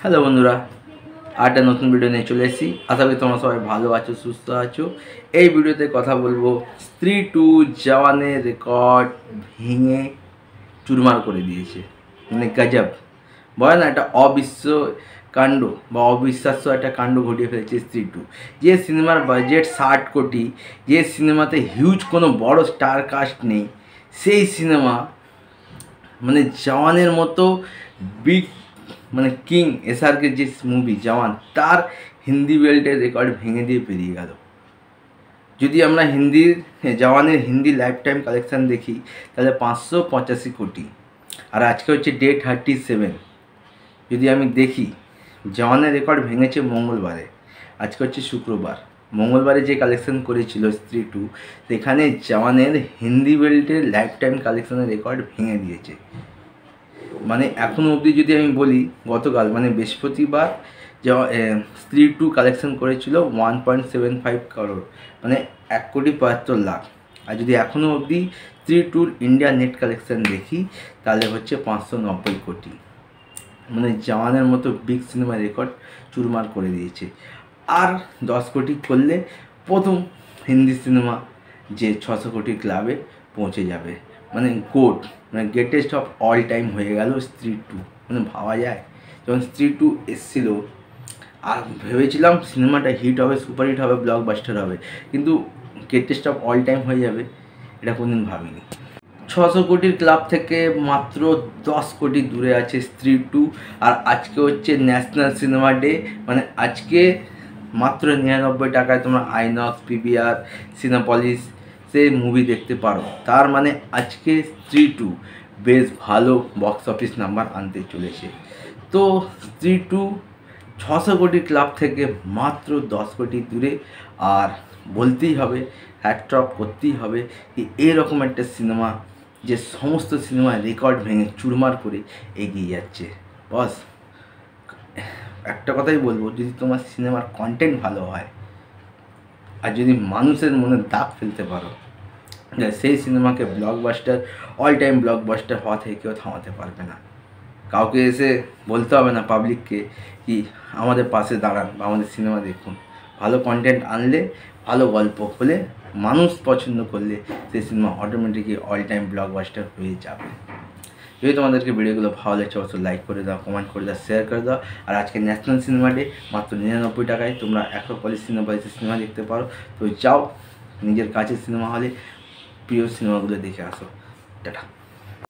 Hello বন্ধুরা, আরেকটা নতুন ভিডিও নিয়ে চলে এসেছি। আশা করি তোমরা সবাই ভালো আছো, সুস্থ আছো। এই ভিডিওতে কথা বলবো স্ত্রী 2 জওয়ানের রেকর্ড ভেঙে চুরমার করে দিয়েছে। মানে গজব বলে না, একটা কাণ্ড বা অবিশ্বাস্য একটা কাণ্ড ঘটিয়ে ফেলেছে স্ত্রী 2। যে সিনেমার বাজেট 60 কোটি, যে সিনেমাতে হিউজ কোনো বড় স্টার কাস্ট নেই, সেই সিনেমা মানে জওয়ানের মতো বিগ মানে কিং এসআরকে যে মুভি জওয়ান, তার হিন্দি বেল্টের রেকর্ড ভেঙে দিয়ে পেরিয়ে গেল। যদি আমরা জওয়ানের হিন্দি লাইফ টাইম কালেকশান দেখি তাহলে 585 কোটি। আর আজকে হচ্ছে ডে 37। যদি আমি দেখি জওয়ানের রেকর্ড ভেঙেছে মঙ্গলবারে, আজকে হচ্ছে শুক্রবার। মঙ্গলবারে যে কালেকশন করেছিল স্ত্রী 2, সেখানে জওয়ানের হিন্দি বেল্টের লাইফ টাইম কালেকশানের রেকর্ড ভেঙে দিয়েছে। মানে এখনও অবধি যদি আমি বলি, গতকাল মানে বৃহস্পতিবার স্ত্রী 2 কালেকশন করেছিল 1.75 করোড়, মানে 1,75,00,000। আর যদি এখনও অবধি স্ত্রী 2 ইন্ডিয়া নেট কালেকশন দেখি তাহলে হচ্ছে 590 কোটি। মানে জওয়ানের মতো বিগ সিনেমার রেকর্ড চুরমার করে দিয়েছে। আর 10 কোটি করলে প্রথম হিন্দি সিনেমা যে 600 কোটি ক্লাবে পৌঁছে যাবে। মানে মানে গ্রেটেস্ট অফ অল টাইম হয়ে গেল স্ত্রী 2। মানে ভাবা যায়, যখন স্ত্রী 2 এসেছিলো আর ভেবেছিলাম সিনেমাটা হিট হবে, সুপার হিট হবে, ব্লকবাস্টার হবে, কিন্তু গ্রেটেস্ট অফ অল টাইম হয়ে যাবে এটা কোনদিন ভাবিনি। 600 কোটির ক্লাব থেকে মাত্র 10 কোটি দূরে আছে স্ত্রী 2। আর আজকে হচ্ছে ন্যাশনাল সিনেমা ডে, মানে আজকে মাত্র 99 টাকায় তোমরা আইনক্স, পিভিআর, সিনেপলিস মুভি দেখতে পারো। তার মানে আজকে স্ত্রী 2 বেশ ভালো বক্স অফিস নাম্বার আনতে চলেছে। তো স্ত্রী 2 600 কোটি ক্লাব থেকে মাত্র 10 কোটি দূরে। আর বলতেই হবে, হ্যাটট্রপ করতেই হবে যে এরকম একটা সিনেমা যে সমস্ত সিনেমায় রেকর্ড ভেঙে চুরমার করে এগিয়ে যাচ্ছে। বস একটা কথাই বলবো, যদি তোমার সিনেমার কন্টেন্ট ভালো হয় আর যদি মানুষের মনে দাগ ফেলতে পারো, সেই সিনেমাকে ব্লকবাস্টার, অল টাইম ব্লকবাস্টার হওয়া থেকে কেউ থামাতে পারবে না। কাউকে এসে বলতে হবে না পাবলিককে কি আমাদের পাশে দাঁড়ান বা আমাদের সিনেমা দেখুন। ভালো কন্টেন্ট আনলে, ভালো গল্প হলে, মানুষ পছন্দ করলে সেই সিনেমা অটোমেটিকই অল টাইম ব্লকবাস্টার হয়ে যাবে। যদি তোমাদেরকে ভিডিওগুলো ভালো লাগছে অবশ্যই লাইক করে দাও, কমেন্ট করে দাও, শেয়ার করে দাও। আর আজকে ন্যাশনাল সিনেমা ডে, মাত্র 99 টাকায় তোমরা অ্যাক্রোপলিস সিনেপলিসে সিনেমা দেখতে পারো। তো যাও নিজের কাছের সিনেমা হলে প্রিয় সিনেমাগুলো দেখে আসো। টাটা।